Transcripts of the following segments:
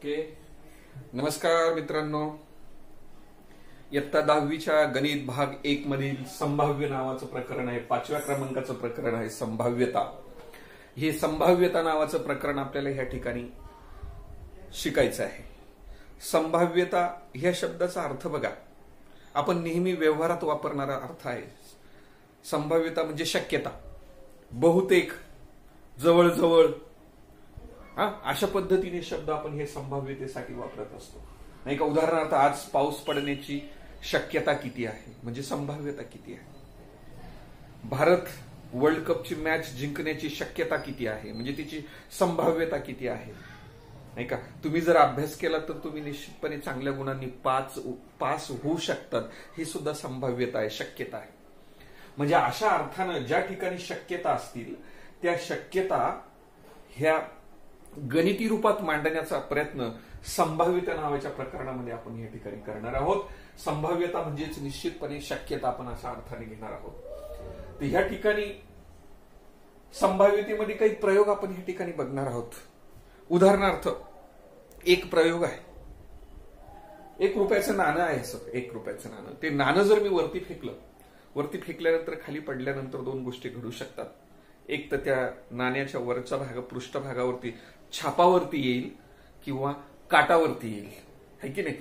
Okay. नमस्कार मित्रांनो. इयत्ता 10वीच्या गणित भाग 1 मधील संभाव्य नावाचं प्रकरण आहे. 5व्या क्रमांकाचं प्रकरण आहे संभाव्यता. हे संभाव्यता नावाचं प्रकरण आपल्याला ह्या ठिकाणी शिकायचं आहे. संभाव्यता ह्या शब्दाचा अर्थ बघा, आपण नेहमी व्यवहारात वापरणारा अर्थ आहे. संभाव्यता म्हणजे शक्यता, बहुतेक, जवळजवळ, अशा पद्धतीने शब्द आपण हे संभाव्यतेसाठी वापरत असतो, नाही का. उदाहरणार्थ, आज पाऊस पडण्याची शक्यता किती आहे म्हणजे संभाव्यता किती आहे. भारत वर्ल्ड कपची मॅच जिंकण्याची शक्यता किती आहे म्हणजे तिची संभाव्यता किती आहे, नाही का. तुम्ही जर अभ्यास केला तर तुम्ही निश्चितपणे चांगल्या गुणांनी पास होऊ शकतात. ही सुद्धा संभाव्यता आहे, शक्यता आहे. म्हणजे अशा अर्थानं ज्या ठिकाणी शक्यता असतील त्या शक्यता ह्या गणिती रूपात मांडण्याचा प्रयत्न संभाव्यता नावाच्या प्रकरणामध्ये आपण या ठिकाणी करणार आहोत. संभाव्यता म्हणजेच निश्चितपणे शक्यता आपण अशा अर्थाने घेणार आहोत. तर ह्या ठिकाणी संभाव्यतेमध्ये काही प्रयोग आपण या ठिकाणी बघणार आहोत. उदाहरणार्थ, एक प्रयोग आहे. 1 रुपयाचं नाणं आहे. सर, 1 रुपयाचं नाणं, ते नाणं जर मी वरती फेकल्यानंतर खाली पडल्यानंतर 2 गोष्टी घडू शकतात. एक तर त्या नाण्याच्या वरच्या पृष्ठभागावरती छापावरती येईल किंवा काटावरती येईल, है की नाही.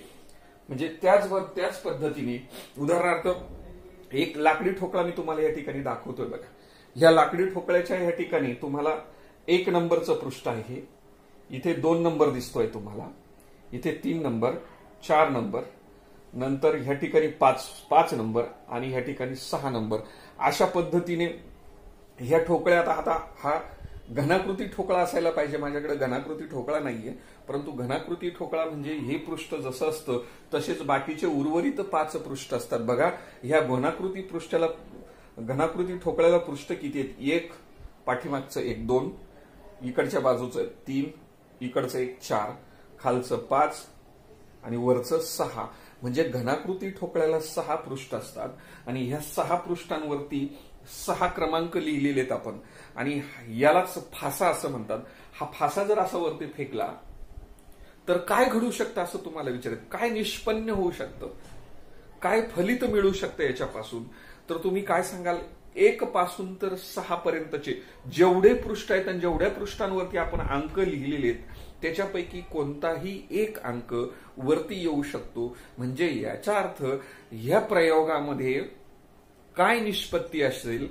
म्हणजे त्याच पद्धतीने उदाहरणार्थ एक लाकडी ठोकळा मी तुम्हाला या ठिकाणी दाखवतोय बघा. ह्या लाकडी ठोकळ्याच्या ह्या ठिकाणी तुम्हाला 1 नंबरचं पृष्ठ आहे. इथे 2 नंबर दिसतोय तुम्हाला, इथे 3 नंबर, 4 नंबर, नंतर ह्या ठिकाणी 5 नंबर आणि ह्या ठिकाणी 6 नंबर. अशा पद्धतीने ह्या ठोकळ्यात आता हा घनाकृती ठोकळा असायला पाहिजे. माझ्याकडे घनाकृती ठोकळा नाहीये, परंतु घनाकृती ठोकळा म्हणजे हे पृष्ठ जसं असतं तसेच बाकीचे उर्वरित 5 पृष्ठ असतात. बघा, ह्या घनाकृती ठोकळ्याला पृष्ठ किती आहेत? 1, पाठीमागचं 1, 2, इकडच्या बाजूचं 3, इकडचं 1, 4, खालचं 5 आणि वरचं 6. म्हणजे घनाकृती ठोकळ्याला 6 पृष्ठ असतात आणि ह्या 6 पृष्ठांवरती 6 क्रमांक लिहिलेले आहेत आपण, आणि यालाच फासा असं म्हणतात. हा फासा जर असा वरती फेकला तर काय घडू शकतं असं तुम्हाला विचारत, काय निष्पन्न होऊ शकतं, काय फलित मिळू शकतं याच्यापासून, तर तुम्ही काय सांगाल? 1 पासून तर 6 पर्यंतचे जेवढे पृष्ठ आहेत आणि जेवढ्या पृष्ठांवरती आपण अंक लिहिलेले आहेत त्याच्यापैकी कोणताही एक अंक वरती येऊ शकतो. म्हणजे याचा अर्थ ह्या प्रयोगामध्ये काय निष्पत्ती असेल,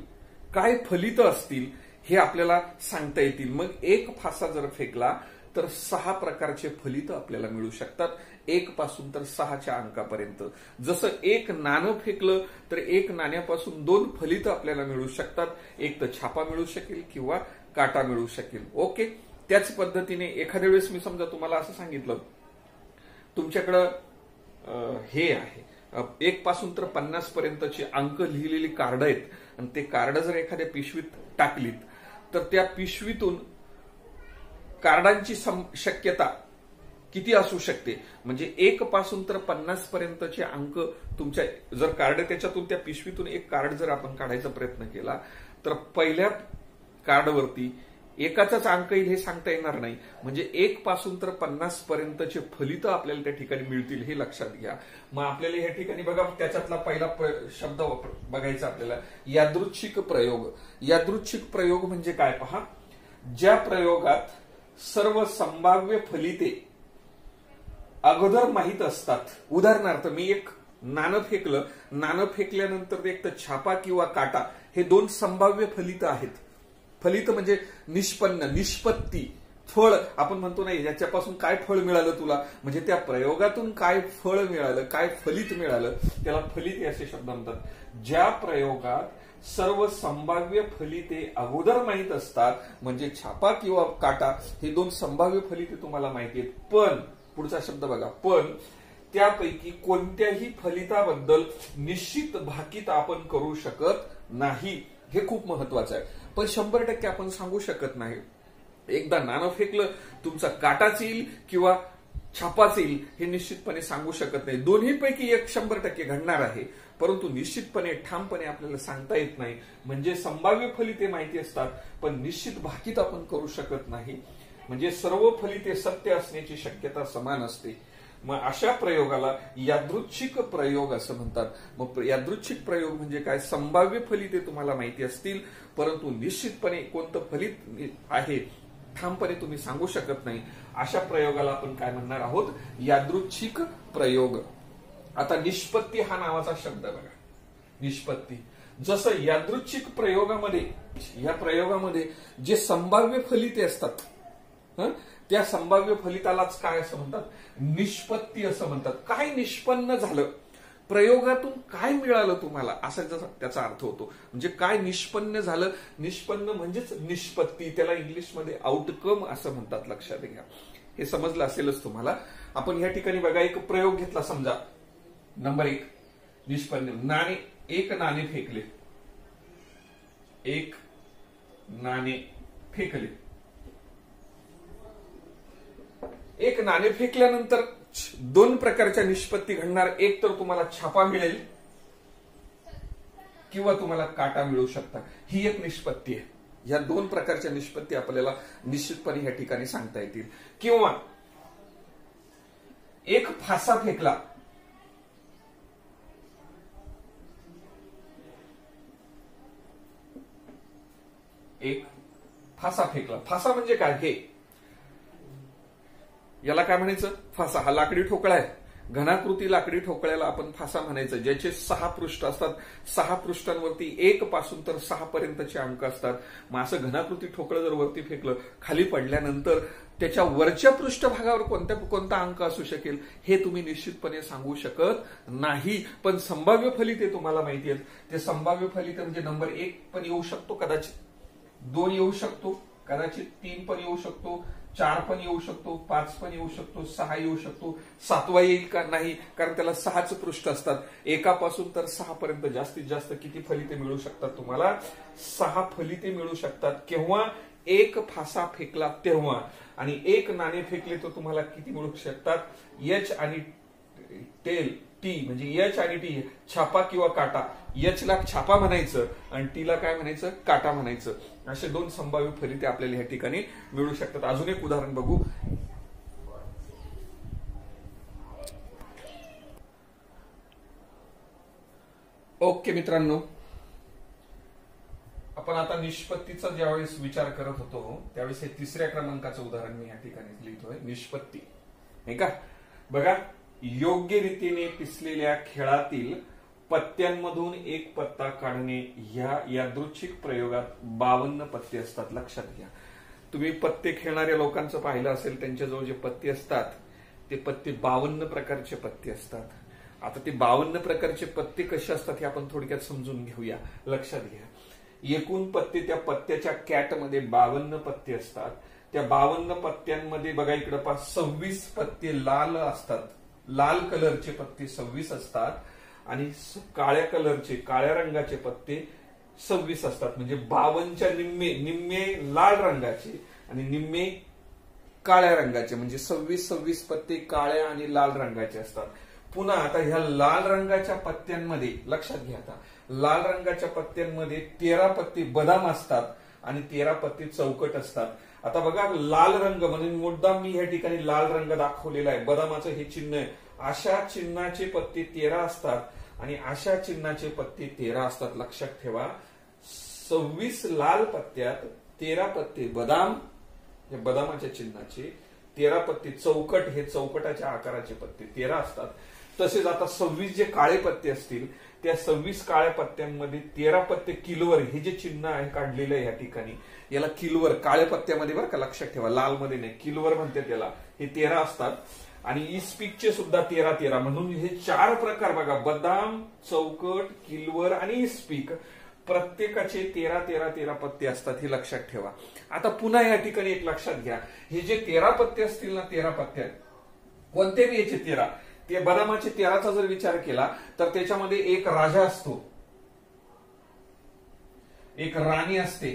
काय फलित असतील हे आपल्याला सांगता येतील. मग 1 फासा जर फेकला तर 6 प्रकारचे फलित आपल्याला मिळू शकतात, 1 पासून तर 6च्या अंकापर्यंत. जसं 1 नाणं फेकलं तर 1 नाण्यापासून 2 फलित आपल्याला मिळू शकतात. एक तर छापा मिळू शकेल किंवा काटा मिळू शकेल. ओके. त्याच पद्धतीने एखाद्या वेळेस मी समजा तुम्हाला असं सांगितलं, तुमच्याकडं हे आहे 1 पासून तर 50 पर्यंतची अंक लिहिलेली कार्ड आहेत आणि ते कार्ड जर एखाद्या पिशवीत टाकलीत तर त्या पिशवीतून कार्डांची शक्यता किती असू शकते म्हणजे 1 पासून तर 50 पर्यंतचे अंक तुमच्या, जर कार्ड त्याच्यातून त्या पिशवीतून एक कार्ड जर आपण काढायचा प्रयत्न केला तर पहिल्या कार्डवरती एकाचाच अंक येईल हे सांगता येणार नाही. म्हणजे 1 पासून तर 50 पर्यंतचे फलित आपल्याला त्या ठिकाणी मिळतील हे लक्षात घ्या. मग आपल्याला या ठिकाणी बघा, त्याच्यातला पहिला शब्द बघायचा आपल्याला, यादृच्छिक प्रयोग. यादृच्छिक प्रयोग म्हणजे काय पहा, ज्या प्रयोगात सर्व संभाव्य फलिते अगोदर माहीत असतात. उदाहरणार्थ, मी एक नाणं फेकलं, नाणं फेकल्यानंतर एक तर छापा किंवा काटा हे 2 संभाव्य फलित आहेत. फलित म्हणजे निष्पन्न, निष्पत्ती, फळ. आपण म्हणतो नाही याच्यापासून काय फळ मिळालं तुला, म्हणजे त्या प्रयोगातून काय फळ मिळालं, काय फलित मिळालं, त्याला फलित असे शब्द म्हणतात. ज्या प्रयोगात सर्व संभाव्य फलिते अगोदर माहीत असतात, म्हणजे छापा किंवा काटा हे 2 संभाव्य फलिते तुम्हाला माहिती आहेत, पण पुढचा शब्द बघा, पण त्यापैकी कोणत्याही फलिताबद्दल निश्चित भाकीत आपण करू शकत नाही. हे खूप महत्वाचं आहे. पण 100% आपण सांगू शकत नाही. एकदा नाणं फेकलं, तुमचा काटाच येईल किंवा छापाच येईल हे निश्चितपणे सांगू शकत नाही. दोन्हीपैकी एक 100% घडणार आहे, परंतु निश्चितपणे ठामपणे आपल्याला सांगता येत नाही. म्हणजे संभाव्य फलिते माहिती असतात पण निश्चित भाकीत आपण करू शकत नाही. म्हणजे सर्व फलिते सत्य असण्याची शक्यता समान असते. मग अशा प्रयोगाला यादृच्छिक प्रयोग असं म्हणतात. मग यादृच्छिक प्रयोग म्हणजे काय? संभाव्य फलिते तुम्हाला माहिती असतील, परंतु निश्चितपणे कोणतं फलित आहे ठामपणे तुम्ही सांगू शकत नाही, अशा प्रयोगाला आपण काय म्हणणार आहोत? यादृच्छिक प्रयोग. आता निष्पत्ती हा नावाचा शब्द बघा. निष्पत्ती जसं यादृच्छिक प्रयोगामध्ये, या प्रयोगामध्ये जे संभाव्य फलिते असतात त्या संभाव्य फलितालाच काय असं म्हणतात? निष्पत्ती असं म्हणतात. काय निष्पन्न झालं, प्रयोगातून काय मिळालं तुम्हाला, असा त्याचा अर्थ होतो. म्हणजे काय निष्पन्न झालं, निष्पन्न म्हणजेच निष्पत्ती, त्याला इंग्लिशमध्ये आउटकम असं म्हणतात. लक्षात घ्या, हे समजलं असेलच तुम्हाला. आपण या ठिकाणी बघा एक प्रयोग घेतला. समजा नंबर 1 निष्पन्न, एक नाणे फेकले, एक नाणे फेकले. एक नाणे फेकल्यानंतर 2 प्रकारच्या निष्पत्ती घडणार. एक तर तुम्हाला छापा मिळेल किंवा तुम्हाला काटा मिळू शकता. ही एक निष्पत्ती आहे. या 2 प्रकारच्या निष्पत्ती आपल्याला निश्चितपणे या ठिकाणी सांगता येतील. किंवा एक फासा फेकला, एक फासा फेकला. फासा म्हणजे काय? हे याला काय म्हणायचं? फासा. हा लाकडी ठोकळा आहे. घनाकृती लाकडी ठोकळ्याला आपण फासा म्हणायचं, ज्याचे 6 पृष्ठ असतात. 6 पृष्ठांवरती 1 पासून तर 6 पर्यंतचे अंक असतात. मग असं घनाकृती ठोकळं जर वरती फेकलं, खाली पडल्यानंतर त्याच्या वरच्या पृष्ठभागावर कोणता अंक असू शकेल हे तुम्ही निश्चितपणे सांगू शकत नाही. पण संभाव्य फलिते तुम्हाला माहिती आहेत. ते संभाव्य फलिते म्हणजे नंबर 1 पण येऊ शकतो, कदाचित 2 येऊ शकतो, कदाचित 3 पण येऊ शकतो, 4 पण येऊ शकतो, 5 पण येऊ शकतो, 6 येऊ शकतो. 7वा येईल का? नाही, कारण त्याला 6च पृष्ठ असतात. 1 पासून तर 6 पर्यंत जास्तीत जास्त किती फलिते मिळू शकतात? तुम्हाला 6 फलिते मिळू शकतात. केव्हा? एक फासा फेकला तेव्हा. आणि एक नाणे फेकले तर तुम्हाला किती मिळू शकतात? एच आणि टेल, टी म्हणजे एच आणि टी, छापा किंवा काटा. एच ला छापा म्हणायचं आणि टी ला काय म्हणायचं? काटा म्हणायचं. असे 2 संभाव्य फलिते आपल्याला या ठिकाणी मिळू शकतात. अजून एक उदाहरण बघू. ओके मित्रांनो, आपण आता निष्पत्तीचा ज्यावेळेस विचार करत होतो त्यावेळेस हे 3ऱ्या क्रमांकाचं उदाहरण मी या ठिकाणी लिहितोय. निष्पत्ती नाही का? बघा, योग्य रीतीने पिसलेल्या खेळातील पत्त्यांमधून एक पत्ता काढणे. ह्या यादृच्छिक प्रयोगात 52 पत्ते असतात. लक्षात घ्या, तुम्ही पत्ते खेळणाऱ्या लोकांचं पाहिलं असेल, त्यांच्याजवळ जे पत्ते असतात ते पत्ते 52 प्रकारचे पत्ते असतात. आता ते 52 प्रकारचे पत्ते कसे असतात हे आपण थोडक्यात समजून घेऊया. लक्षात घ्या, एकूण पत्ते त्या पत्त्याच्या कॅटमध्ये 52 पत्ते असतात. त्या 52 पत्त्यांमध्ये बघा इकडे 26 पत्ते लाल असतात. लाल कलरचे पत्ते 26 असतात आणि काळ्या कलरचे, काळ्या रंगाचे पत्ते 26 असतात. म्हणजे 52च्या निम्मे लाल रंगाचे आणि निम्मे काळ्या रंगाचे, म्हणजे 26 पत्ते काळ्या आणि लाल रंगाचे असतात. पुन्हा आता ह्या लाल रंगाच्या पत्त्यांमध्ये लक्षात घ्या, आता लाल रंगाच्या पत्त्यांमध्ये 13 पत्ते बदाम असतात आणि 13 पत्ते चौकट असतात. आता बघा, लाल रंग म्हणून मुद्दाम मी या ठिकाणी लाल रंग दाखवलेला आहे. बदामाचं हे चिन्ह आहे. अशा चिन्हाचे पत्ते 13 असतात आणि अशा चिन्हाचे पत्ते 13 असतात. लक्षात ठेवा, 26 लाल पत्त्यात 13 पत्ते बदाम, हे बदामाच्या चिन्हाचे, 13 पत्ते चौकट, हे चौकटाच्या आकाराचे पत्ते 13 असतात. तसेच आता 26 जे काळे पत्ते असतील त्या 26 काळ्या पत्त्यांमध्ये 13 पत्ते किलवर, हे जे चिन्ह आहे काढलेलं आहे या ठिकाणी, याला किलवर, काळ्या पत्त्यामध्ये बरं का, लक्षात ठेवा, लाल मध्ये नाही, किलवर म्हणते त्याला, हे 13 असतात. आणि इस्पिकचे सुद्धा 13 म्हणून हे 4 प्रकार बघा, बदाम, चौकट, किलवर आणि इस्पिक, प्रत्येकाचे 13 पत्ते असतात. हे लक्षात ठेवा. आता पुन्हा या ठिकाणी एक लक्षात घ्या, हे जे 13 पत्ते असतील ना, 13 पत्ते कोणते बी याचे 13, ते बदामाचे 13चा जर विचार केला तर त्याच्यामध्ये एक राजा असतो, एक राणी असते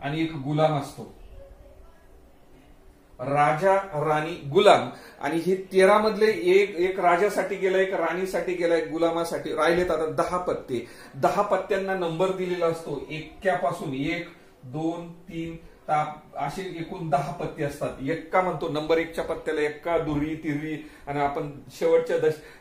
आणि एक गुलाम असतो. राजा, राणी, गुलाम. आणि हे 13 मधले एक राजासाठी गेला, एक राणीसाठी गेला, एक गुलामासाठी राहिलेत आता 10 पत्ते. 10 पत्त्यांना नंबर दिलेला असतो, 1 पासून 1, 2, 3 तर असे एकूण 10 पत्ते असतात. एक्का म्हणतो, नंबर 1च्या पत्त्याला एक्का, दुर्री, तिर्री, आणि आपण शेवटच्या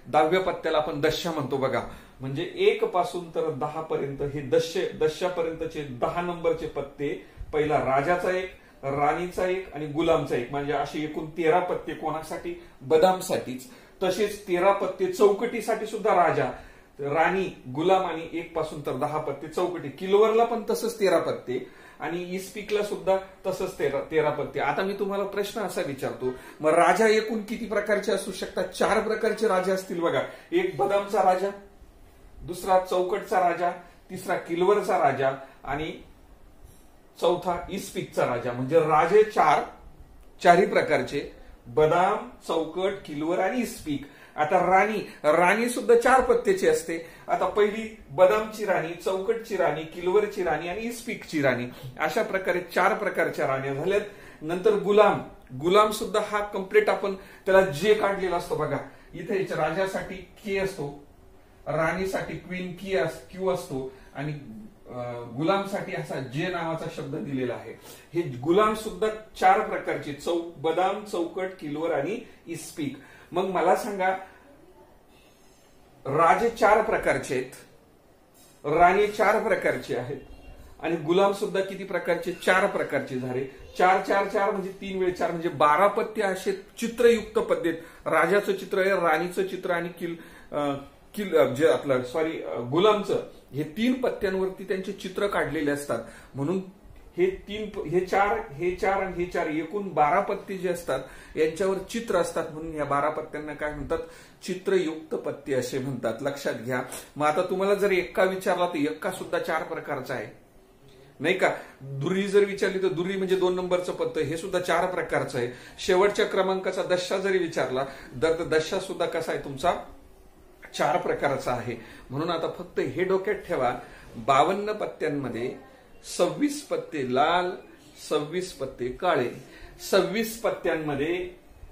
10व्या पत्त्याला आपण दश्या म्हणतो बघा. म्हणजे 1 पासून तर 10 पर्यंत हे दश्यापर्यंतचे 10 नंबरचे पत्ते. पहिला राजाचा 1, राणीचा 1 आणि गुलामचा 1, म्हणजे असे एकूण 13 पत्ते कोणासाठी? बदामसाठीच. तसेच 13 पत्ते चौकटीसाठी सुद्धा, राजा, राणी, गुलाम आणि 1 पासून तर 10 पत्ते चौकटी. किलोवरला पण तसंच 13 पत्ते आणि इस्पिकला सुद्धा तसंच 13 पत्ते. आता मी तुम्हाला प्रश्न असा विचारतो, मग राजा एकूण किती प्रकारचे असू शकतात? 4 प्रकारचे राजे असतील बघा. एक बदामचा राजा, दुसरा चौकटचा राजा, तिसरा किलवरचा राजा आणि चौथा इस्पिकचा राजा. म्हणजे राजे 4 प्रकारचे, बदाम, चौकट, किलवर आणि इस्पिक. आता राणी सुद्धा 4 पत्त्याची असते. आता पहिली बदामची राणी, चौकटची राणी, किलवरची राणी आणि इस्पिकची राणी. अशा प्रकारे 4 प्रकारच्या राण्या झाल्यात. नंतर गुलाम सुद्धा हा कम्प्लीट आपण त्याला जे काढलेला असतो बघा. इथे राजासाठी के असतो, राणीसाठी क्वीन क्यू असतो आणि गुलामसाठी असा जे नावाचा शब्द दिलेला आहे. हे गुलाम सुद्धा 4 प्रकारचे, बदाम, चौकट, किलवर आणि इस्पिक. मग मला सांगा, राजे 4 प्रकारचे आहेत, राणी 4 प्रकारची आहेत आणि गुलाम सुद्धा किती प्रकारचे? 4 प्रकारचे झाले. 4 म्हणजे 3 वेळे 4 म्हणजे 12 पत्ते असे चित्रयुक्त पद्धत. राजाचं चित्र आहे, राणीचं चित्र आणि गुलामचं, हे 3 पत्त्यांवरती त्यांचे चित्र काढलेले असतात. म्हणून हे 4 आणि हे 4 एकूण 12 पत्ते जे असतात यांच्यावर चित्र असतात. म्हणून या 12 पत्त्यांना काय म्हणतात? चित्रयुक्त पत्ते असे म्हणतात. लक्षात घ्या. मग आता तुम्हाला जर एक्का विचारला तर एक्का सुद्धा 4 प्रकारचा आहे, नाही का? दुर्री जर विचारली तर दुर्री म्हणजे 2 नंबरचं पत्ते, हे सुद्धा 4 प्रकारचं आहे. शेवटच्या क्रमांकाचा दशा जरी विचारला तर दशा सुद्धा कसा आहे तुमचा? 4 प्रकारचा आहे. म्हणून आता फक्त हे डोक्यात ठेवा, 52 पत्त्यांमध्ये 26 पत्ते लाल, 26 पत्ते काळे. 26 पत्त्यांमध्ये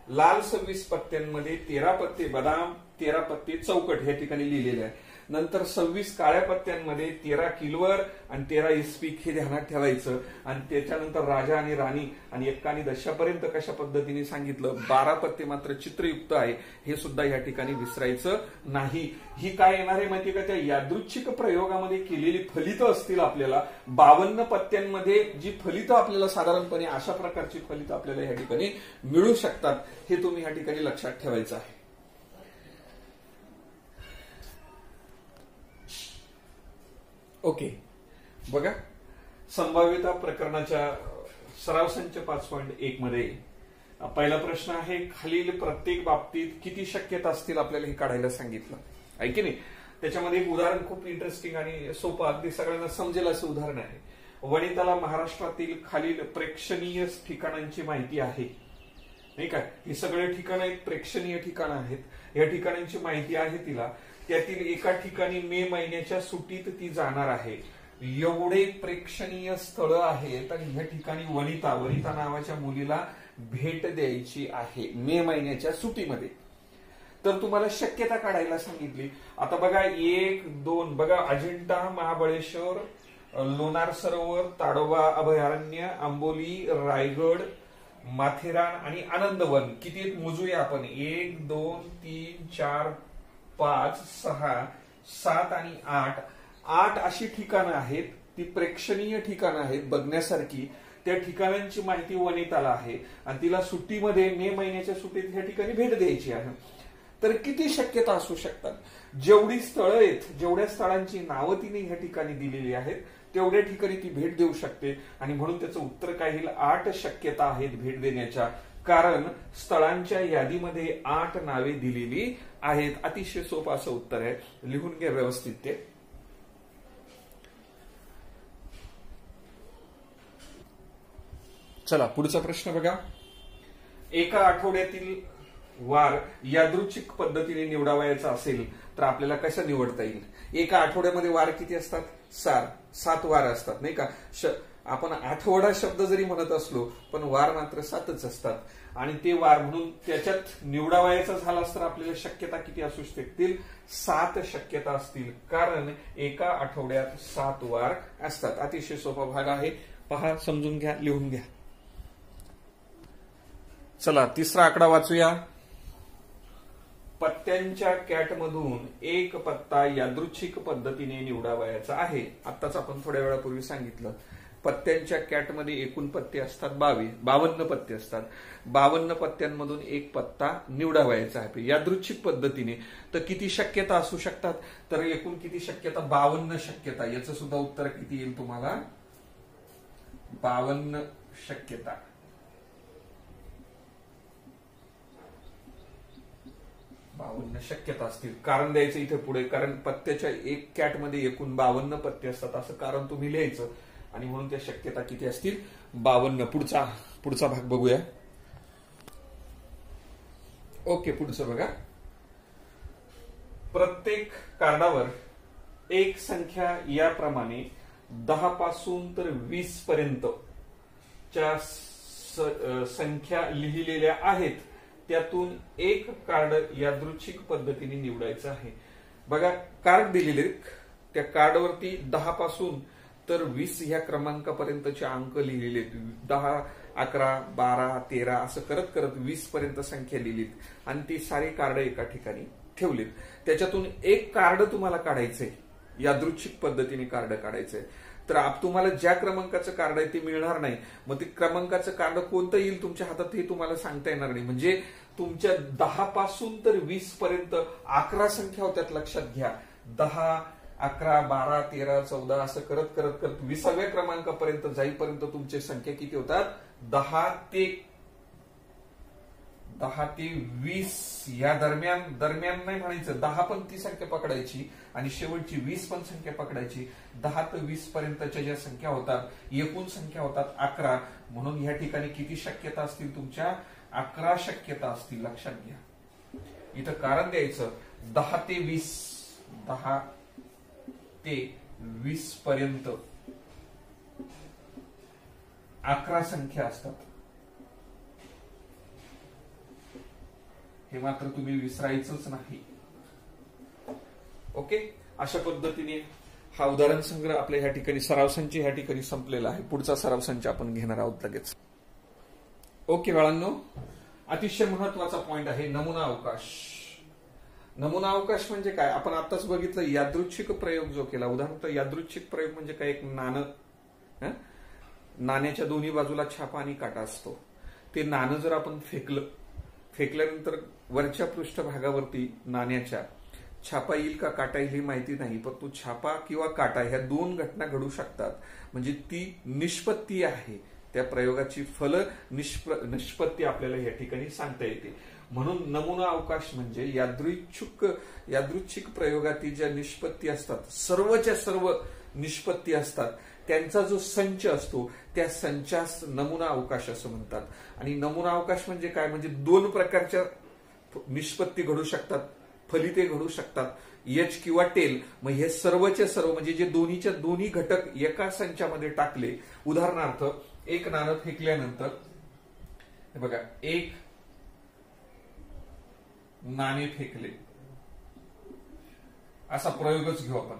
लाल, 26 पत्त्यांमध्ये 13 पत्ते बदाम, 13 पत्ते चौकट हे ठिकाणी लिहिलेले आहे. नंतर 26 काळ्या पत्त्यांमध्ये 13 किलवर आणि 13 इस्पिक हे ध्यानात ठेवायचं. आणि त्याच्यानंतर राजा आणि राणी आणि एक्का आणि दशापर्यंत कशा पद्धतीने सांगितलं. 12 पत्ते मात्र चित्रयुक्त आहे, हे सुद्धा या ठिकाणी विसरायचं नाही. ही काय येणार आहे माहिती का? त्या यादृच्छिक प्रयोगामध्ये केलेली फलितं असतील आपल्याला. 52 पत्त्यांमध्ये जी फलितं आपल्याला साधारणपणे अशा प्रकारची फलितं आपल्याला या ठिकाणी मिळू शकतात, हे तुम्ही या ठिकाणी लक्षात ठेवायचं आहे. ओके, बघा, संभाव्यता प्रकरणाच्या सराव संच 5.1 मध्ये पहिला प्रश्न आहे, खालील प्रत्येक बाबतीत किती शक्यता असतील आपल्याला हे काढायला सांगितलं आहे की नाही. त्याच्यामध्ये एक उदाहरण खूप इंटरेस्टिंग आणि सोपं, अगदी सगळ्यांना समजेल असं उदाहरण आहे. वनिताला महाराष्ट्रातील खालील प्रेक्षणीय ठिकाणांची माहिती आहे, नाही का? ही सगळे ठिकाणं आहेत, प्रेक्षणीय ठिकाणं आहेत. या ठिकाणांची माहिती आहे तिला. त्यातील एका ठिकाणी मे महिन्याच्या सुट्टीत ती जाणार आहे. एवढे प्रेक्षणीय स्थळं आहेत आणि या ठिकाणी वनिता नावाच्या मुलीला भेट द्यायची आहे मे महिन्याच्या सुट्टीमध्ये. तर तुम्हाला शक्यता काढायला सांगितली. आता बघा 1, 2 बघा, अजिंठा, महाबळेश्वर, लोणार सरोवर, ताडोबा अभयारण्य, आंबोली, रायगड, माथेरान आणि आनंदवन. किती मोजूया आपण? 1, 2, 3, 4, 5, 6, 7 आणि 8 अशी ठिकाणं आहेत. ती प्रेक्षणीय ठिकाणं आहेत बघण्यासारखी. त्या ठिकाणांची माहिती वनिताला आहे आणि तिला सुट्टीमध्ये मे महिन्याच्या सुट्टीत ह्या ठिकाणी भेट द्यायची आहे. तर किती शक्यता असू शकतात? जेवढी स्थळं आहेत, जेवढ्या स्थळांची नावं तिने ह्या ठिकाणी दिलेली आहेत तेवढ्या ठिकाणी ती भेट देऊ शकते. आणि म्हणून त्याचं उत्तर काय येईल? 8 शक्यता आहेत भेट देण्याच्या. कारण स्थळांच्या यादीमध्ये 8 नावे दिलेली आहेत. अतिशय सोपं असं उत्तर आहे, लिहून घ्या व्यवस्थित ते. चला पुढचा प्रश्न बघा. एका आठवड्यातील वार यादृच्छिक पद्धतीने निवडावयाचा असेल तर आपल्याला कसं निवडता येईल? एका आठवड्यामध्ये वार किती असतात? 7 वार असतात, नाही का? आपण आठवडा शब्द जरी म्हणत असलो पण वार मात्र 7च असतात. आणि ते वार म्हणून त्याच्यात निवडावयाचा झाला तर आपल्याला शक्यता किती असू शकतील? 7 शक्यता असतील. कारण एका आठवड्यात 7 वार असतात. अतिशय सोपा भाग आहे. पहा, समजून घ्या, लिहून घ्या. चला, तिसरा आकडा वाचूया. पत्त्यांच्या कॅटमधून एक पत्ता यादृच्छिक पद्धतीने निवडावयाचा आहे. आत्ताच आपण थोड्या वेळापूर्वी सांगितलं, पत्त्यांच्या कॅटमध्ये एकूण पत्ते असतात 52 पत्ते असतात. 52 पत्त्यांमधून एक पत्ता निवडावयाचा आहे यादृच्छिक पद्धतीने. तर किती शक्यता असू शकतात? तर एकूण किती शक्यता? 52 शक्यता. याचं सुद्धा उत्तर किती येईल तुम्हाला? 52 शक्यता. शक्यता असतील. कारण द्यायचं इथे पुढे, कारण पत्त्याच्या एक कॅटमध्ये एकूण 52 पत्ते असतात असं कारण तुम्ही लिहायचं, आणि म्हणून त्या शक्यता किती असतील? 52. पुढचा भाग बघूया. ओके, पुढचं बघा. प्रत्येक कार्डावर एक संख्या याप्रमाणे 10 पासून तर 20 पर्यंतच्या संख्या लिहिलेल्या आहेत. त्यातून एक कार्ड यादृच्छिक पद्धतीने निवडायचं आहे. बघा, कार्ड दिलेले, त्या कार्डवरती 10 पासून तर 20 ह्या क्रमांकापर्यंतचे अंक लिहिलेले. 10, 11, 12, 13 असं करत करत 20 पर्यंत संख्या लिहिलीत, आणि ती सारी कार्ड एका ठिकाणी ठेवलीत. त्याच्यातून एक कार्ड तुम्हाला काढायचंय, यादृच्छिक पद्धतीने कार्ड काढायचंय. तर तुम्हाला ज्या क्रमांकाचं कार्ड आहे ते मिळणार नाही. मग ते क्रमांकाचं कार्ड कोणतं येईल तुमच्या हातात हे तुम्हाला सांगता येणार नाही. म्हणजे तुमच्या 10 पासून तर 20 पर्यंत 11 संख्या होत्यात, लक्षात घ्या. 10, 11, 12, 13, 14 असं करत करत करत 20व्या क्रमांकापर्यंत जाईपर्यंत तुमची संख्या किती होतात? 10 ते 20 या दरम्यान नाही म्हणायचं. 10 पण ती संख्या पकडायची आणि शेवटची 20 पण संख्या पकडायची. 10 ते 20 पर्यंतच्या ज्या संख्या होतात, एकूण संख्या होतात 11. म्हणून या ठिकाणी किती शक्यता असतील तुमच्या? 11 शक्यता असतील, लक्षात घ्या. इथं कारण द्यायचं 10 ते 20. 10 ते 20 पर्यंत 11 संख्या असतात. हे मात्र तुम्ही विसरायचंच नाही. ओके, अशा पद्धतीने हा उदाहरण संग्रह आपल्या ह्या ठिकाणी सराव संच ह्या ठिकाणी संपलेला आहे. पुढचा सराव संच आपण घेणार आहोत लगेच. ओके बाळांनो, अतिशय महत्वाचा पॉइंट आहे नमुना अवकाश. नमुना अवकाश म्हणजे काय? आपण आताच बघितलं, यादृच्छिक प्रयोग जो केला. उदाहरणार्थ यादृच्छिक प्रयोग म्हणजे काय? एक नाणं, नाण्याच्या दोन्ही बाजूला छापा आणि काटा असतो. ते नाणं जर आपण फेकल्यानंतर वरच्या पृष्ठभागावरती नाण्याच्या छापा येईल का काटा येईल ही माहिती नाही, पण तो छापा किंवा काटा ह्या दोन घटना घडू शकतात. म्हणजे ती निष्पत्ती आहे. त्या प्रयोगाची निष्पत्ती आपल्याला या ठिकाणी सांगता येते. म्हणून नमुना अवकाश म्हणजे यादृच्छिक प्रयोगातील ज्या निष्पत्ती असतात, सर्वच्या सर्व निष्पत्ती असतात, त्यांचा जो संच असतो त्या संचास नमुना अवकाश असं म्हणतात. आणि नमुना अवकाश म्हणजे काय? म्हणजे दोन प्रकारच्या निष्पत्ती घडू शकतात, फलिते घडू शकतात, एच किंवा टेल. मग हे सर्वच्या सर्व म्हणजे जे दोन्हीच्या दोन्ही घटक एका संचामध्ये टाकले. उदाहरणार्थ, एक नाणं फेकल्यानंतर बघा, एक नाणे फेकले असा प्रयोगच घेऊ आपण.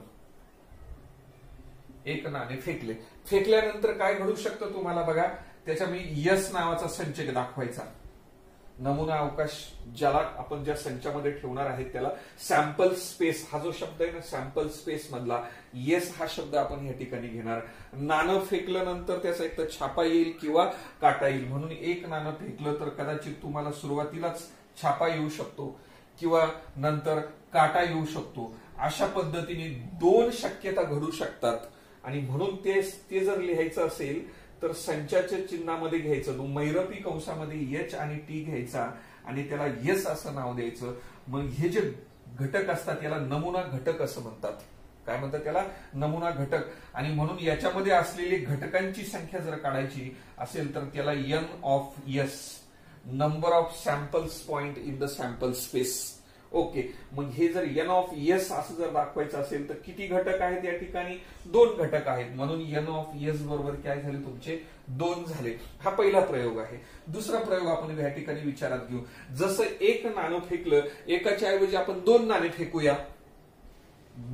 एक नाणे फेकल्यानंतर काय घडू शकतं तुम्हाला बघा. त्याच्या मी यस नावाचा संच दाखवायचा. नमुना अवकाश ज्याला आपण ज्या संचामध्ये ठेवणार आहे त्याला सॅम्पल स्पेस हा जो शब्द आहे ना, सॅम्पल स्पेस मधला येस हा शब्द आपण या ठिकाणी घेणार. नाणं फेकल्यानंतर त्याचा एक तर छापा येईल किंवा काटा येईल. म्हणून एक नाणं फेकलं तर कदाचित तुम्हाला सुरुवातीलाच छापा येऊ शकतो किंवा नंतर काटा येऊ शकतो. अशा पद्धतीने दोन शक्यता घडू शकतात. आणि म्हणून ते जर लिहायचं असेल तर संचाच्या चिन्हामध्ये घ्यायचं, मैरपी कंसामध्ये एच आणि टी घ्यायचा आणि त्याला येस असं नाव द्यायचं. मग हे जे घटक असतात याला नमुना घटक असं म्हणतात. काय म्हणतात त्याला? नमुना घटक. आणि म्हणून याच्यामध्ये असलेली घटकांची संख्या जर काढायची असेल तर त्याला N of S, number of samples point in the sample space. Okay, मग हे जर एन ऑफ एस असं जर दाखवायचं असेल तर किती घटक आहेत या ठिकाणी? 2 घटक आहेत. म्हणून एन ऑफ एस बरोबर काय झाले तुमचे? 2 झाले. हा पहिला प्रयोग आहे. दुसरा प्रयोग आपण या ठिकाणी विचारात घेऊ. जसं एक नाणं फेकलं, एकाच्या ऐवजी आपण 2 नाणे फेकूया.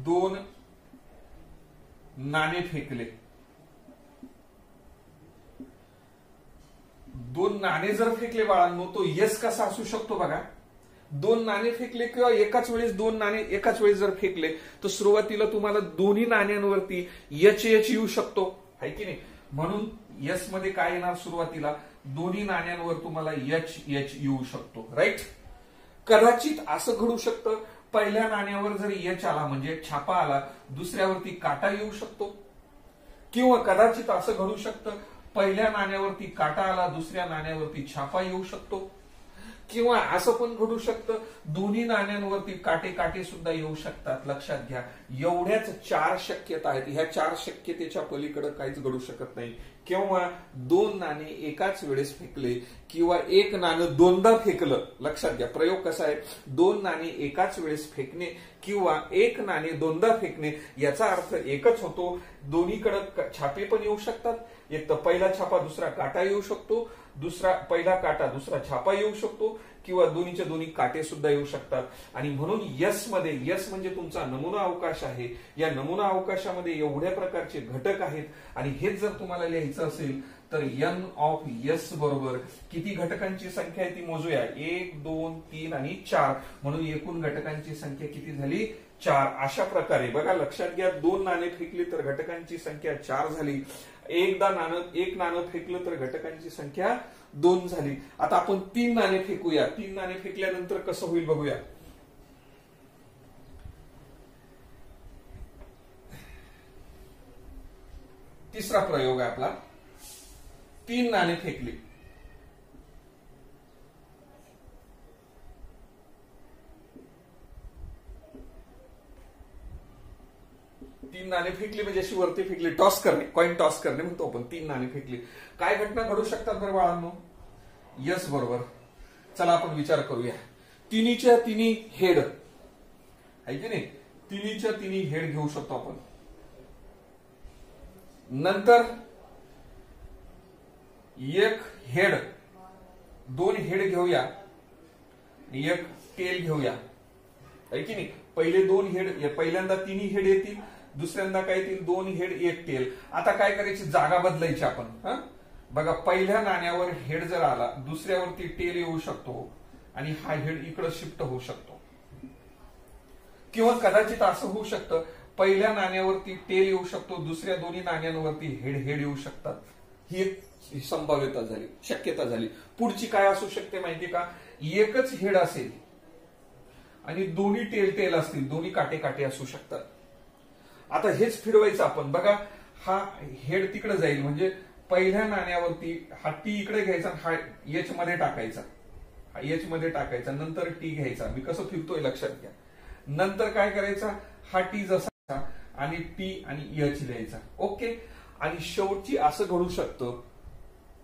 2 नाणे फेकले. दोन नाणे जर फेकले बाळांनो तो यस कसा असू शकतो बघा. दोन नाणे फेकले किंवा एकाच वेळेस दोन नाणे एकाच वेळेस जर फेकले तर सुरुवातीला तुम्हाला दोन्ही नाण्यांवरती एच येऊ शकतो, आहे की नाही. म्हणून यस मध्ये काय येणार, सुरुवातीला दोन्ही नाण्यांवर तुम्हाला एच येऊ शकतो, राईट. कदाचित असं घडू शकतं, पहिल्या नाण्यावर जर एच आला म्हणजे छापा आला, दुसऱ्यावरती काटा येऊ शकतो. किंवा कदाचित असं घडू शकतं, पहिल्या नाण्यावरती काटा आला, दुसऱ्या नाण्यावरती छापा येऊ शकतो. किंवा असं पण घडू शकतं, दोन्ही नाण्यांवरती काटे काटे सुद्धा येऊ शकतात. लक्षात घ्या, एवढ्याच 4 शक्यता आहेत. ह्या 4 शक्यतेच्या पलीकडे काहीच घडू शकत नाही. किंवा दोन नाणे एकाच वेळेस फेकले किंवा एक नाणं दोनदा फेकलं. लक्षात घ्या, प्रयोग कसा आहे, दोन नाणे एकाच वेळेस फेकणे किंवा एक नाणे दोनदा फेकणे याचा अर्थ एकच होतो. दोन्हीकडे छापे पण येऊ शकतात. एक तर पहिला छापा दुसरा काटा येऊ शकतो, दुसरा पहिला काटा दुसरा छापा येऊ शकतो, किंवा दोन्हीच्या दोन्ही काटे सुद्धा येऊ शकतात. आणि म्हणून यस मध्ये, यस म्हणजे तुमचा नमुना अवकाश आहे. या नमुना अवकाशामध्ये एवढ्या प्रकारचे घटक आहेत. आणि हेच जर तुम्हाला लिहायचं असेल तर एन ऑफ यस बरोबर किती घटकांची संख्या आहे ती मोजूया. 1 2 3 आणि 4. म्हणून एकूण घटकांची संख्या किती झाली, 4. अशा प्रकारे बघा, लक्षात घ्या, दोन नाणे फेकली तर घटकांची संख्या 4 झाली. एक नाणं फेकलं तर घटकांची संख्या 2 झाली. आता आपण 3 नाणे फेकूया. 3 नाणे फेकल्यानंतर कसं होईल बघूया. तिसरा प्रयोग आहे आपला. 3 नाणे फेकली, तीन नाणे फेकली म्हणजे अशी वरती फेकली, टॉस करणे, कॉइन टॉस करणे म्हणतो आपण. 3 नाणे फेकली, काय घटना घडू शकतात बरं बाळांनो. यस बरोबर. चला आपण विचार करूया. तिन्हीच्या तिन्ही हेड, आहे की नाही, तिन्हीच्या तिन्ही हेड घेऊ शकतो आपण. नंतर एक हेड, 2 हेड घेऊया, एक टेल घेऊया, आहे की नाही. पहिले 2 हेड, पहिल्यांदा तिन्ही हेड येतील, दुसऱ्यांदा काय येतील, 2 हेड 1 टेल. आता काय करायची, जागा बदलायची आपण. बघा, पहिल्या नाण्यावर हेड जर आला, दुसऱ्यावरती टेल येऊ शकतो आणि हा हेड इकडे शिफ्ट होऊ शकतो. किंवा कदाचित असं होऊ शकतं, पहिल्या नाण्यावरती टेल येऊ शकतो, दुसऱ्या दोन्ही नाण्यांवरती हेड येऊ शकतात. ही एक संभाव्यता झाली, शक्यता झाली. पुढची काय असू शकते माहिती का, एकच हेड असेल आणि दोन्ही टेल असतील, दोन्ही काटे काटे असू शकतात. आता हेच फिरवायचं आपण. बघा, हा हेड तिकडे जाईल म्हणजे पहिल्या नाण्यावरती हा टी इकडे घ्यायचा, हा एच मध्ये टाकायचा, हा एच मध्ये टाकायचा, नंतर टी घ्यायचा. मी कसं फिरतोय लक्षात घ्या. नंतर काय करायचा, हा टी जसा आणि टी आणि एच लिहायचा. ओके. आणि शेवटची असं घडू शकतं,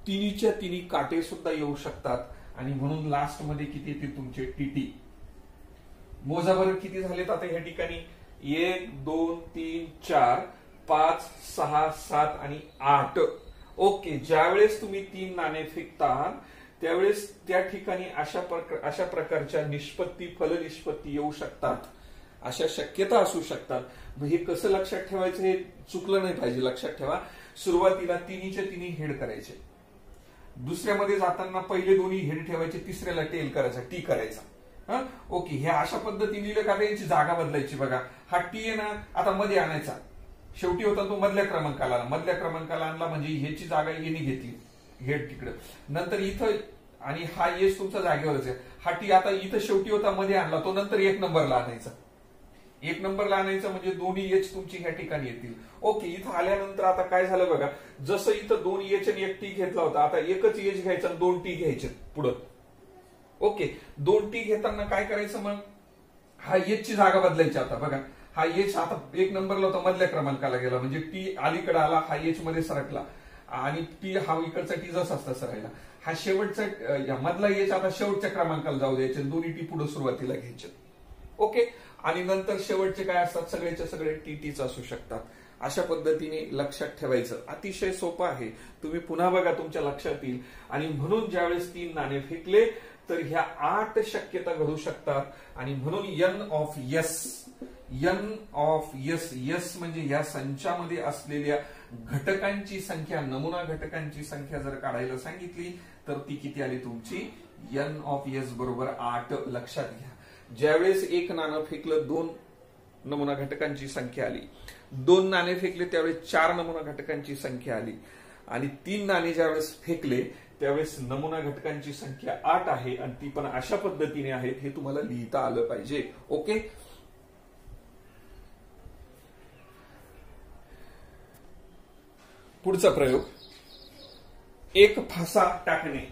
तिन्हीच्या तिन्ही काटे सुद्धा येऊ शकतात. आणि म्हणून लास्ट मध्ये किती येतील तुमचे टीटी. मोजा बरं किती झालेत आता ह्या ठिकाणी. 1 2 3 4 5 6 7 आणि 8. ओके. ज्यावेळेस तुम्ही 3 नाणे फेकता त्यावेळेस त्या ठिकाणी अशा प्रकारच्या निष्पत्ती, फलनिष्पत्ती येऊ शकतात, अशा शक्यता असू शकतात. हे कसं लक्षात ठेवायचं, हे चुकलं नाही पाहिजे. लक्षात ठेवा, सुरुवातीला तिन्हीच्या तिन्ही हेड करायचे, दुसऱ्यामध्ये जाताना पहिले दोन्ही हेड ठेवायचे, तिसऱ्याला टेल करायचा, टी करायचा. ओके. हे अशा पद्धतीने लिहिलं का यांची जागा बदलायची. बघा, हा टी आहे ना, आता मध्ये आणायचा. शेवटी होता तो मधल्या क्रमांकाला आणला म्हणजे ह्याची जागा यांनी घेतली, हेड तिकडे. नंतर इथं, आणि हा एच तुमचा जागेवरच आहे. हा टी आता इथं शेवटी होता, मध्ये आणला तो, नंतर 1 नंबरला आणायचा. 1 नंबरला आणायचं म्हणजे दोन्ही एच तुमची ह्या ठिकाणी येतील. ओके. इथं आल्यानंतर आता काय झालं बघा, जसं इथं 2 एच आणि 1 टी घेतला होता, आता एकच एच घ्यायचा आणि 2 टी घ्यायचे पुढं. ओके. 2 टी घेताना काय करायचं, मग हा एच ची जागा बदलायची. आता बघा, हा एच आता 1 नंबरला होता, मधल्या क्रमांकाला गेला म्हणजे टी अलीकडे आला, हा एच मध्ये सरकला, आणि टी हा इकडचा टी जसा असता सरायला. हा शेवटचा मधला एच आता शेवटच्या क्रमांकाला जाऊ द्यायचे, दोन्ही टी पुढे सुरुवातीला घ्यायचे. ओके. आणि नंतर शेवटचे काय असतात, सगळेच्या सगळे टीटीच असू शकतात. अशा पद्धतीने लक्षात ठेवायचं. अतिशय सोपं आहे. तुम्ही पुन्हा बघा, तुमच्या लक्षात येईल. आणि म्हणून ज्यावेळेस 3 नाणे फेकले तर ह्या 8 शक्यता घडू शकतात. आणि म्हणून एन ऑफ यस म्हणजे या संचामध्ये असलेल्या घटकांची संख्या, नमुना घटकांची संख्या जर काढायला सांगितली तर ती किती आली तुमची? एन ऑफ यस बरोबर 8. लक्षात घ्या, ज्यावेळेस एक नाणं फेकलं 2 नमुना घटकांची संख्या आली, 2 नाणे फेकले त्यावेळेस 4 नमुना घटकांची संख्या आली, आणि 3 नाणे ज्यावेळेस फेकले त्यावेळेस नमुना घटकांची संख्या 8 आहे, आणि ती पण अशा पद्धतीने आहेत, हे तुम्हाला लिहिता आलं पाहिजे. ओके. पुढचा प्रयोग, एक फासा टाकणे.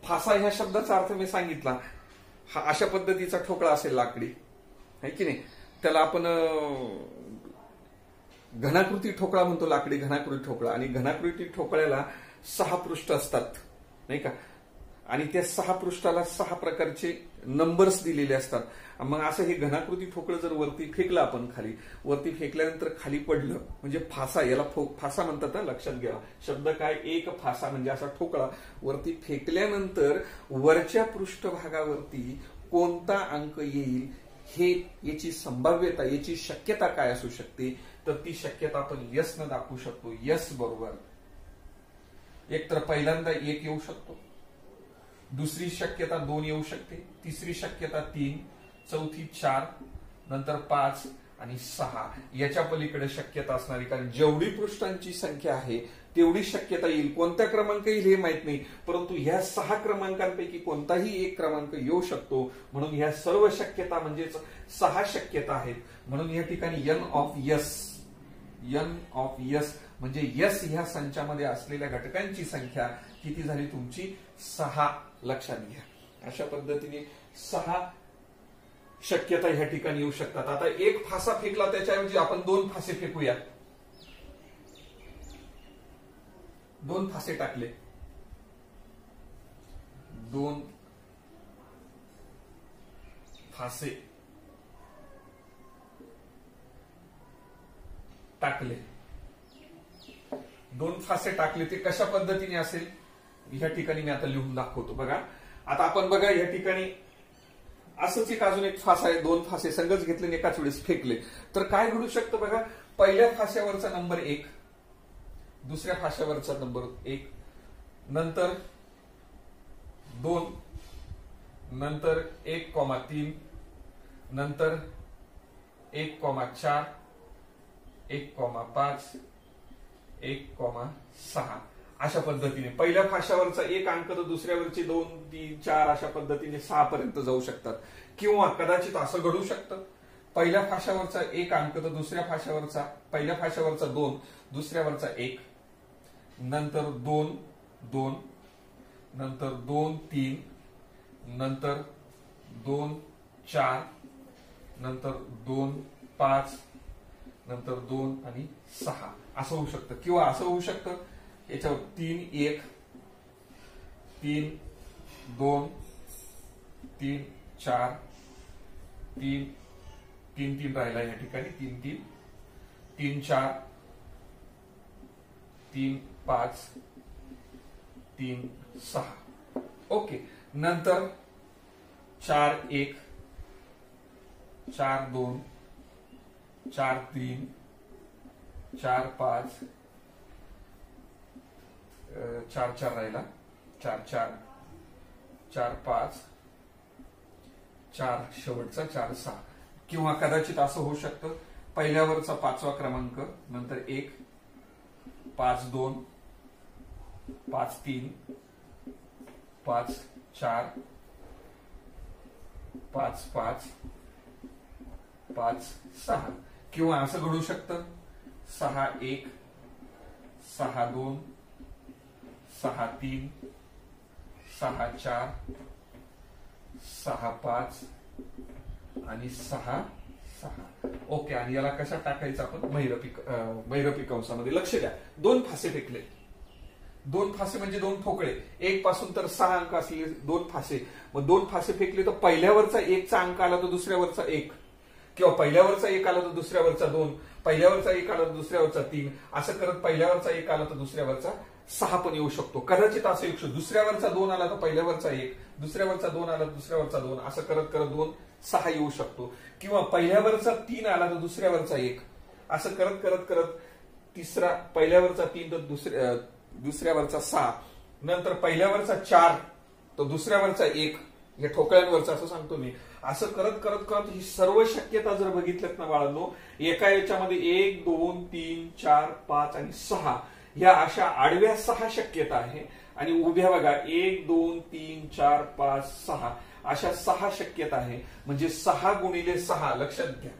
फासा ह्या शब्दाचा अर्थ मी सांगितला, हा अशा पद्धतीचा ठोकळा असेल लाकडी, है की नाही, त्याला आपण घनाकृती ठोकळा म्हणतो, लाकडी घनाकृती ठोकळा. आणि घनाकृती ठोकळ्याला 6 पृष्ठ असतात, नाही का, आणि त्या 6 पृष्ठाला 6 प्रकारचे नंबर्स दिलेले असतात. मग असं हे घनाकृती ठोकळं जर वरती फेकलं आपण, खाली वरती फेकल्यानंतर खाली पडलं म्हणजे फासा, याला फासा म्हणतात ना, लक्षात घ्या. शब्द काय? एक फासा म्हणजे असा ठोकळा वरती फेकल्यानंतर वरच्या पृष्ठभागावरती कोणता अंक येईल, हे याची संभाव्यता, याची शक्यता काय असू शकते, तर ती शक्यता आपण यस न दाखवू शकतो. यस बरोबर एक तर पहिल्यांदा 1 येऊ शकतो, दुसरी शक्यता 2 येऊ शकते, तिसरी शक्यता 3, चौथी 4, नंतर 5 आणि 6. याच्या पलीकडे शक्यता असणारी, कारण जेवढी पृष्ठांची संख्या आहे तेवढी शक्यता येईल. कोणत्या क्रमांक येईल हे माहित नाही, परंतु ह्या 6 क्रमांकांपैकी कोणताही एक क्रमांक येऊ शकतो. म्हणून ह्या सर्व शक्यता म्हणजेच 6 शक्यता आहेत. म्हणून या ठिकाणी एन ऑफ यस म्हणजे यस ह्या संचामध्ये असलेल्या घटकांची संख्या किती झाली तुमची? 6. लक्षात घ्या, अशा पद्धतीने 6 शक्यता ह्या ठिकाणी येऊ शकतात. आता एक फासा फेकला, त्याच्याऐवजी आपण 2 फासे फेकूया. 2 फासे टाकले, 2 फासे टाकले, 2 फासे टाकले. ते कशा पद्धतीने असेल ह्या ठिकाणी मी आता लिहून दाखवतो. बघा, आता आपण बघा या ठिकाणी असंच एक अजून एक फासा आहे, 2 फासे संगच घेतले आणि एकाच वेळेस फेकले, तर काय घडू शकतं बघा. पहिल्या फाश्यावरचा नंबर 1, दुसऱ्या फाश्यावरचा नंबर 1, नंतर 2, नंतर 1,3, नंतर 1,4, 1,5, 1,6. अशा पद्धतीने पहिल्या फाश्यावरचा 1 अंक तर दुसऱ्यावरचे 2, 3, 4 अशा पद्धतीने 6 पर्यंत जाऊ शकतात. किंवा कदाचित असं घडू शकतं, पहिल्या फाश्यावरचा 1 अंक तर दुसऱ्या फाश्यावरचा, पहिल्या फाश्यावरचा 2, दुसऱ्यावरचा 1, नंतर 2, 2, नंतर 2, 3, नंतर 2, 4, नंतर 2, 5, नंतर 2 आणि 6 असं होऊ शकतं. किंवा असं होऊ शकतं याच्यावर 3, 1, 3, 2, 3, 4, 3, 3, 3 राहिला या ठिकाणी, 3, 3, 3, 4, 3, 5, 3, 6. ओके. नंतर 4, 1, 4, 2, 4, 3, 4, 5, 4, 4 राहिला, 4, 4, 4, 5, 4 शेवटचा 4, 6. किंवा कदाचित असं होऊ शकतं, पहिल्यावरचा 5वा क्रमांक, नंतर 1, 5, 2, 5, 3, 5, 4, 5, 5, 5, 6. किंवा असं घडू शकतं 6, 1, 6, 2, 6, 3, 6, 4, 6, 5 आणि 6, 6. ओके. आणि याला कशा टाकायचं आपण? महिरपी कंसामध्ये. लक्ष द्या, 2 फासे फेकले, 2 फासे म्हणजे 2 ठोकळे, 1 पासून तर 6 अंक असले 2 फासे. मग 2 फासे फेकले तर पहिल्यावरचा 1चा अंक आला तर दुसऱ्यावरचा 1, किंवा पहिल्यावरचा 1 आला तर दुसऱ्यावरचा 2, पहिल्यावरचा 1 आला तर दुसऱ्यावरचा 3, असं करत पहिल्यावरचा 1 आला तर दुसऱ्यावरचा 6 पण येऊ शकतो, कदाचित असं येऊ शकतो दुसऱ्यावरचा 2 आला तर पहिल्यावरचा 1, दुसऱ्यावरचा 2 आला तर दुसऱ्यावरचा 2, असं करत करत 2 6 येऊ शकतो, किंवा पहिल्यावरचा 3 आला तर दुसऱ्यावरचा 1, असं करत करत करत तिसरा पहिल्यावरचा 3 तर दुसऱ्यावरचा 6, नंतर पहिल्यावरचा 4 तर दुसऱ्यावरचा 1, हे ठोकळ्यांवरचा असं सांगतो मी. असं करत करत करत ही सर्व शक्यता जर बघितल्यात ना बाळांनो, एका याच्यामध्ये 1 2 3 4 5 आणि 6 ह्या अशा आडव्या 6 शक्यता आहे, आणि उभ्या बघा 1 2 3 4 5 6 अशा 6 शक्यता आहे. म्हणजे 6 गुणिले 6 लक्षात घ्या,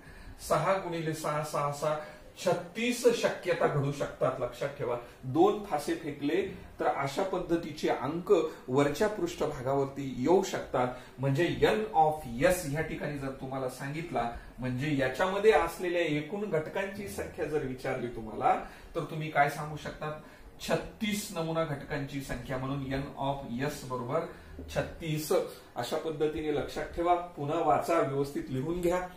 6 गुणिले 6 6 6 36 शक्यता घडू शकतात. लक्षात ठेवा, 2 फासे फेकले तर अशा पद्धतीचे अंक वरच्या पृष्ठभागावरती येऊ शकतात. म्हणजे n ऑफ s ह्या ठिकाणी जर तुम्हाला सांगितला, म्हणजे याच्यामध्ये असलेल्या एकूण घटकांची संख्या जर विचारली तुम्हाला, तर तुम्ही काय सांगू शकतात, 36 नमुना घटकांची संख्या, म्हणून n ऑफ s बरोबर 36. अशा पद्धतीने लक्षात ठेवा. पुन्हा वाचा, व्यवस्थित लिहून घ्या.